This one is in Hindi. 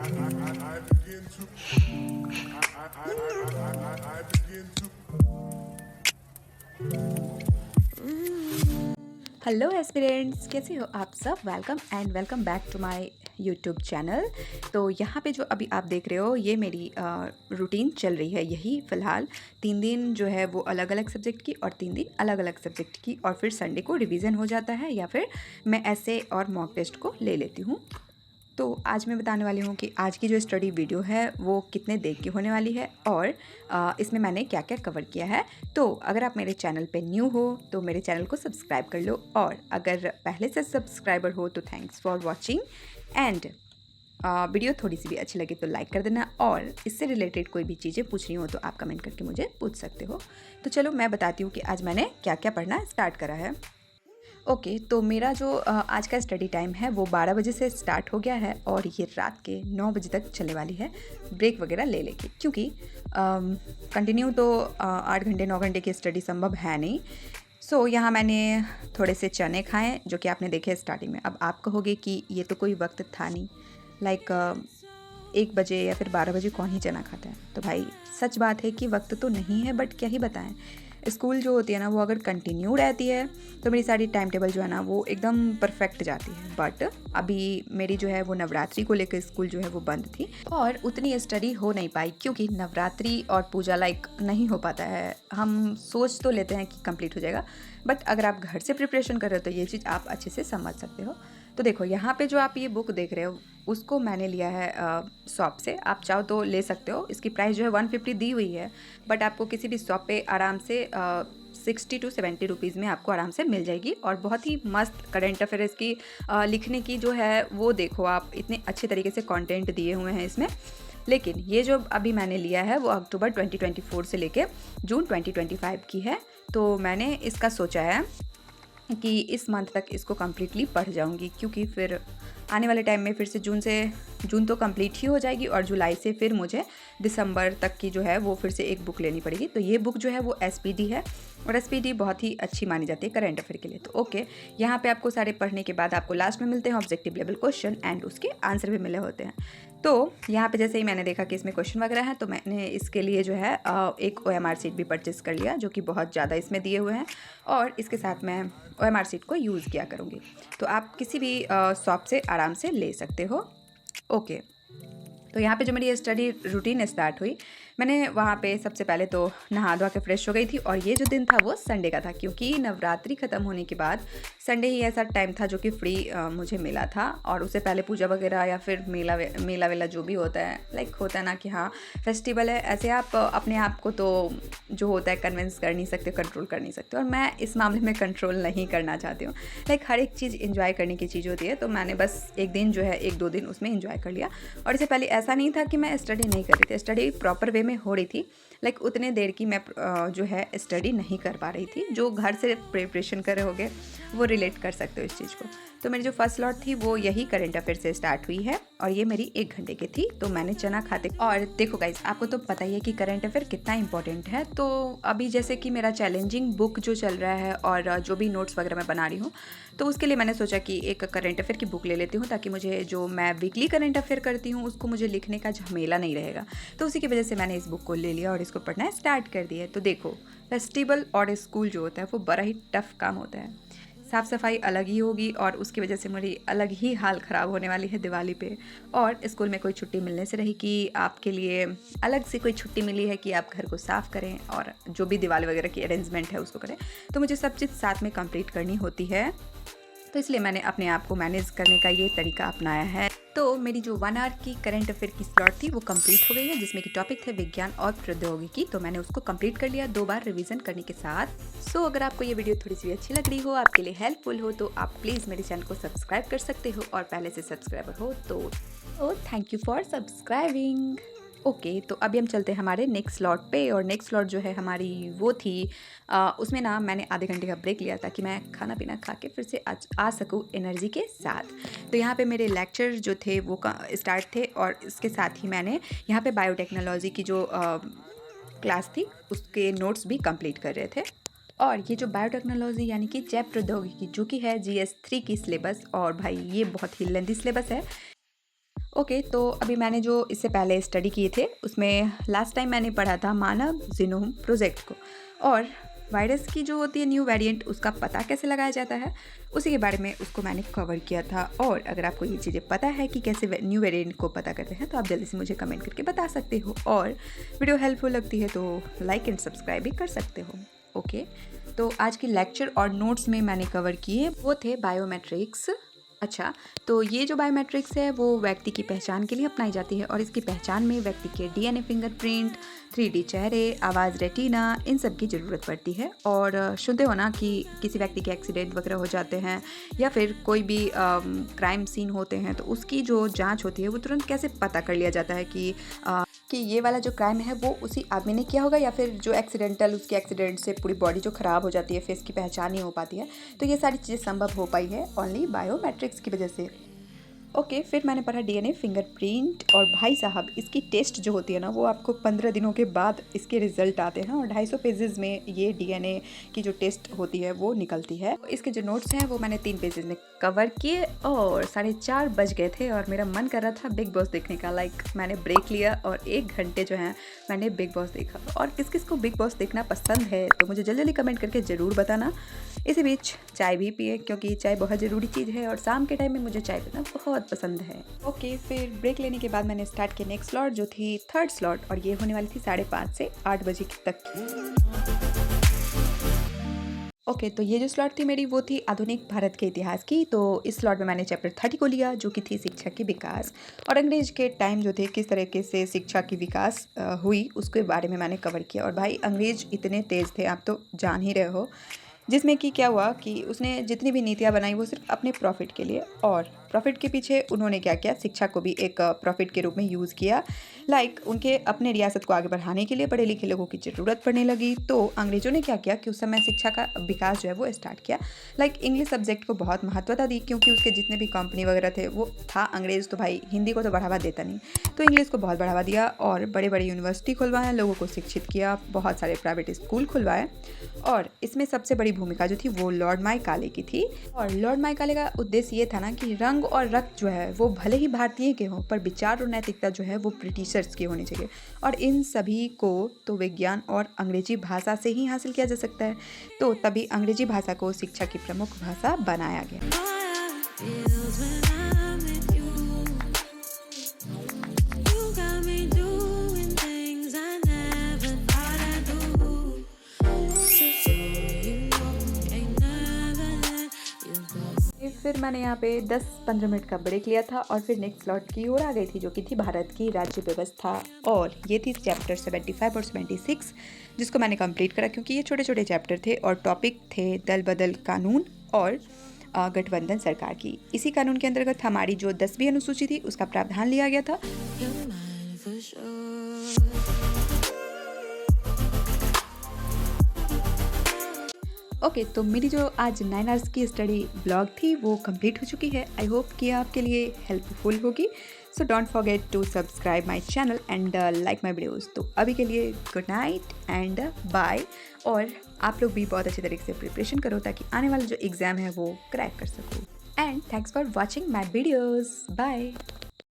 हेलो एस्पिरेंट्स, कैसे हो आप सब। Welcome and welcome back to my YouTube channel. तो यहाँ पे जो अभी आप देख रहे हो ये मेरी रूटीन चल रही है। यही फ़िलहाल 3 दिन जो है वो अलग अलग सब्जेक्ट की और 3 दिन अलग अलग सब्जेक्ट की, और फिर संडे को रिवीजन हो जाता है या फिर मैं ऐसे और मॉक टेस्ट को ले लेती हूँ। तो आज मैं बताने वाली हूँ कि आज की जो स्टडी वीडियो है वो कितने देर की होने वाली है और इसमें मैंने क्या क्या कवर किया है। तो अगर आप मेरे चैनल पे न्यू हो तो मेरे चैनल को सब्सक्राइब कर लो, और अगर पहले से सब्सक्राइबर हो तो thanks for watching. And video थोड़ी सी भी अच्छी लगे तो लाइक कर देना, और इससे रिलेटेड कोई भी चीज़ें पूछनी हो तो आप कमेंट करके मुझे पूछ सकते हो। तो चलो मैं बताती हूँ कि आज मैंने क्या क्या पढ़ना स्टार्ट करा है। ओके, तो मेरा जो आज का स्टडी टाइम है वो 12 बजे से स्टार्ट हो गया है और ये रात के 9 बजे तक चलने वाली है, ब्रेक वगैरह ले लेके, क्योंकि कंटिन्यू तो 8 घंटे 9 घंटे की स्टडी संभव है नहीं। सो यहाँ मैंने थोड़े से चने खाए जो कि आपने देखे स्टार्टिंग में। अब आप कहोगे कि ये तो कोई वक्त था नहीं, लाइक 1 बजे या फिर 12 बजे कौन ही चना खाता है। तो भाई सच बात है कि वक्त तो नहीं है, बट क्या ही बताएं। स्कूल जो होती है ना वो अगर कंटिन्यू रहती है तो मेरी सारी टाइम टेबल जो है ना वो एकदम परफेक्ट जाती है। बट अभी मेरी जो है वो नवरात्रि को लेकर स्कूल जो है वो बंद थी और उतनी स्टडी हो नहीं पाई, क्योंकि नवरात्रि और पूजा लाइक नहीं हो पाता है। हम सोच तो लेते हैं कि कंप्लीट हो जाएगा, बट अगर आप घर से प्रिपरेशन कर रहे हो तो ये चीज़ आप अच्छे से समझ सकते हो। तो देखो यहाँ पे जो आप ये बुक देख रहे हो उसको मैंने लिया है शॉप से। आप चाहो तो ले सकते हो। इसकी प्राइस जो है 150 दी हुई है, बट आपको किसी भी शॉप पे आराम से 60 to 70 रुपीज़ में आपको आराम से मिल जाएगी। और बहुत ही मस्त करेंट अफेयर्स की लिखने की जो है वो देखो आप, इतने अच्छे तरीके से कंटेंट दिए हुए हैं इसमें। लेकिन ये जो अभी मैंने लिया है वो अक्टूबर 2024 से लेके जून 2025 की है। तो मैंने इसका सोचा है कि इस मंथ तक इसको कम्प्लीटली पढ़ जाऊंगी, क्योंकि फिर आने वाले टाइम में फिर से जून तो कंप्लीट ही हो जाएगी, और जुलाई से फिर मुझे दिसंबर तक की जो है वो फिर से एक बुक लेनी पड़ेगी। तो ये बुक जो है वो एसपीडी है, और एसपीडी बहुत ही अच्छी मानी जाती है करंट अफेयर के लिए। तो ओके, यहाँ पे आपको सारे पढ़ने के बाद आपको लास्ट में मिलते हैं ऑब्जेक्टिव लेवल क्वेश्चन, एंड उसके आंसर भी मिले होते हैं। तो यहाँ पे जैसे ही मैंने देखा कि इसमें क्वेश्चन वगैरह हैं, तो मैंने इसके लिए जो है एक OMR सीट भी परचेस कर लिया, जो कि बहुत ज़्यादा इसमें दिए हुए हैं, और इसके साथ मैं OMR सीट को यूज़ किया करूँगी। तो आप किसी भी शॉप से आराम से ले सकते हो। ओके, तो यहाँ पे जो मेरी स्टडी रूटीन स्टार्ट हुई, मैंने वहाँ पे सबसे पहले तो नहा धोआ के फ्रेश हो गई थी। और ये जो दिन था वो संडे का था, क्योंकि नवरात्रि ख़त्म होने के बाद संडे ही ऐसा टाइम था जो कि फ्री मुझे मिला था। और उससे पहले पूजा वगैरह या फिर मेला वेला जो भी होता है, लाइक होता है ना कि हाँ फेस्टिवल है, ऐसे आप अपने आप को तो जो होता है कन्विंस कर नहीं सकते, कंट्रोल कर नहीं सकते। और मैं इस मामले में कंट्रोल नहीं करना चाहती हूँ। लाइक हर एक चीज़ इंजॉय करने की चीज़ होती है, तो मैंने बस एक दिन जो है 1-2 दिन उसमें इंजॉय कर लिया। और इससे पहले ऐसा नहीं था कि मैं स्टडी नहीं कर रही थी, स्टडी प्रॉपर वे में हो रही थी। लाइक उतने देर की मैं जो है स्टडी नहीं कर पा रही थी। जो घर से प्रिपरेशन कर रहे होगे वो रिलेट कर सकते हो इस चीज़ को। तो मेरी जो फर्स्ट लॉट थी वो यही करंट अफेयर से स्टार्ट हुई है, और ये मेरी 1 घंटे की थी। तो मैंने चना खाते, और देखो गाइज आपको तो पता ही है कि करंट अफेयर कितना इंपॉर्टेंट है। तो अभी जैसे कि मेरा चैलेंजिंग बुक जो चल रहा है और जो भी नोट्स वगैरह मैं बना रही हूँ, तो उसके लिए मैंने सोचा कि एक करंट अफेयर की बुक ले लेती हूँ, ताकि मुझे जो मैं वीकली करंट अफेयर करती हूँ उसको मुझे लिखने का झमेला नहीं रहेगा। तो उसी की वजह से मैंने इस बुक को ले लिया और इसको पढ़ना स्टार्ट कर दिया। तो देखो, फेस्टिवल और स्कूल जो होता है वो बड़ा ही टफ काम होता है। साफ़ सफाई अलग ही होगी, और उसकी वजह से मेरी अलग ही हाल ख़राब होने वाली है दिवाली पे। और स्कूल में कोई छुट्टी मिलने से रही कि आपके लिए अलग से कोई छुट्टी मिली है कि आप घर को साफ़ करें और जो भी दिवाली वगैरह की अरेंजमेंट है उसको करें। तो मुझे सब चीज़ साथ में कंप्लीट करनी होती है, तो इसलिए मैंने अपने आप को मैनेज करने का ये तरीका अपनाया है। तो मेरी जो 1 आवर की करंट अफेयर की स्लॉट थी वो कंप्लीट हो गई है, जिसमें कि टॉपिक थे विज्ञान और प्रौद्योगिकी। तो मैंने उसको कंप्लीट कर लिया 2 बार रिवीजन करने के साथ। सो अगर आपको ये वीडियो थोड़ी सी भी अच्छी लग रही हो, आपके लिए हेल्पफुल हो, तो आप प्लीज़ मेरे चैनल को सब्सक्राइब कर सकते हो, और पहले से सब्सक्राइबर हो तो thank you for subscribing. Okay, तो अभी हम चलते हैं हमारे नेक्स्ट स्लॉट पे, और नेक्स्ट स्लॉट जो है हमारी वो थी उसमें ना मैंने आधे घंटे का ब्रेक लिया था कि मैं खाना पीना खा के फिर से आ सकूँ एनर्जी के साथ। तो यहाँ पे मेरे लेक्चर जो थे वो स्टार्ट थे, और इसके साथ ही मैंने यहाँ पे बायोटेक्नोलॉजी की जो क्लास थी उसके नोट्स भी कंप्लीट कर रहे थे। और ये जो बायोटेक्नोलॉजी यानी कि जैव प्रौद्योगिकी जो कि है GS3 की सिलेबस, और भाई ये बहुत ही लेंथी सिलेबस है। ओके, तो अभी मैंने जो इससे पहले स्टडी किए थे उसमें लास्ट टाइम मैंने पढ़ा था मानव जीनोम प्रोजेक्ट को, और वायरस की जो होती है न्यू वेरिएंट उसका पता कैसे लगाया जाता है उसी के बारे में उसको मैंने कवर किया था। और अगर आपको ये चीज़ें पता है कि कैसे न्यू वेरिएंट को पता करते हैं तो आप जल्दी से मुझे कमेंट करके बता सकते हो, और वीडियो हेल्पफुल लगती है तो लाइक एंड सब्सक्राइब भी कर सकते हो। ओके, तो आज की लेक्चर और नोट्स में मैंने कवर किए वो थे बायोमेट्रिक्स। अच्छा, तो ये जो बायोमेट्रिक्स है वो व्यक्ति की पहचान के लिए अपनाई जाती है, और इसकी पहचान में व्यक्ति के डीएनए फिंगरप्रिंट, 3D चेहरे, आवाज़, रेटिना, इन सब की ज़रूरत पड़ती है। और सुनते हो ना कि किसी व्यक्ति के एक्सीडेंट वगैरह हो जाते हैं या फिर कोई भी क्राइम सीन होते हैं तो उसकी जो जांच होती है वो तुरंत कैसे पता कर लिया जाता है कि ये वाला जो क्राइम है वो उसी आदमी ने किया होगा या फिर जो एक्सीडेंटल उसके एक्सीडेंट से पूरी बॉडी जो ख़राब हो जाती है, फेस की पहचान नहीं हो पाती है। तो ये सारी चीज़ें संभव हो पाई है ओनली बायोमेट्रिक्स की वजह से। ओके, फिर मैंने पढ़ा डीएनए फिंगरप्रिंट, और भाई साहब इसकी टेस्ट जो होती है ना वो आपको 15 दिनों के बाद इसके रिजल्ट आते हैं, और 250 पेजेस में ये डीएनए की जो टेस्ट होती है वो निकलती है। इसके जो नोट्स हैं वो मैंने 3 पेजेस में कवर किए, और 4:30 बज गए थे और मेरा मन कर रहा था बिग बॉस देखने का। मैंने ब्रेक लिया और 1 घंटे जो है मैंने बिग बॉस देखा। और किस किस को बिग बॉस देखना पसंद है तो मुझे जल्दी जल्दी कमेंट करके ज़रूर बताना। इसी बीच चाय भी पिए क्योंकि चाय बहुत ज़रूरी चीज़ है, और शाम के टाइम में मुझे चाय पीना बहुत पसंद है। ओके, फिर ब्रेक लेने के बाद मैंने स्टार्ट किया नेक्स्ट स्लॉट जो थी 3rd स्लॉट, और ये होने वाली थी 5:30 से 8 बजे तक की। ओके, तो ये जो स्लॉट थी मेरी वो थी आधुनिक भारत के इतिहास की। तो इस स्लॉट में मैंने चैप्टर 30 को लिया जो कि थी शिक्षा की विकास, और अंग्रेज के टाइम जो थे किस तरीके से शिक्षा की विकास हुई उसके बारे में मैंने कवर किया। और भाई अंग्रेज इतने तेज़ थे, आप तो जान ही रहे हो, जिसमें कि क्या हुआ कि उसने जितनी भी नीतियाँ बनाई वो सिर्फ अपने प्रॉफिट के लिए, और प्रॉफिट के पीछे उन्होंने क्या किया, शिक्षा को भी एक प्रॉफिट के रूप में यूज़ किया। उनके अपने रियासत को आगे बढ़ाने के लिए पढ़े लिखे लोगों की ज़रूरत पड़ने लगी, तो अंग्रेज़ों ने क्या किया कि उस समय शिक्षा का विकास जो है वो स्टार्ट किया। इंग्लिश सब्जेक्ट को बहुत महत्वता दी क्योंकि उसके जितने भी कंपनी वगैरह थे वो था अंग्रेज़, तो भाई हिंदी को तो बढ़ावा देता नहीं, तो इंग्लिश को बहुत बढ़ावा दिया, और बड़े बड़े यूनिवर्सिटी खुलवाए, लोगों को शिक्षित किया, बहुत सारे प्राइवेट स्कूल खुलवाए। और इसमें सबसे बड़ी भूमिका जो थी वो लॉर्ड मायकाले की थी। और लॉर्ड मायकाले का उद्देश्य ये था ना कि रंग और रक्त जो है वो भले ही भारतीय के हों पर विचार और नैतिकता जो है वो ब्रिटिशर्स की होनी चाहिए, और इन सभी को तो विज्ञान और अंग्रेजी भाषा से ही हासिल किया जा सकता है। तो तभी अंग्रेजी भाषा को शिक्षा की प्रमुख भाषा बनाया गया। फिर मैंने यहाँ पे 10-15 मिनट का ब्रेक लिया था और फिर नेक्स्ट स्लॉट की ओर आ गई थी जो कि थी भारत की राज्य व्यवस्था, और ये थी चैप्टर 75 और 76 जिसको मैंने कंप्लीट करा क्योंकि ये छोटे छोटे चैप्टर थे, और टॉपिक थे दल बदल कानून और गठबंधन सरकार की। इसी कानून के अंतर्गत हमारी जो 10वीं अनुसूची थी उसका प्रावधान लिया गया था। ओके, तो मेरी जो आज 9 आवर्स की स्टडी ब्लॉग थी वो कंप्लीट हो चुकी है। आई होप कि आपके लिए हेल्पफुल होगी। So don't forget to subscribe my channel and like my videos. तो अभी के लिए गुड नाइट एंड बाय, और आप लोग भी बहुत अच्छे तरीके से प्रिपरेशन करो ताकि आने वाला जो एग्ज़ाम है वो क्रैक कर सको। And thanks for watching my videos. Bye.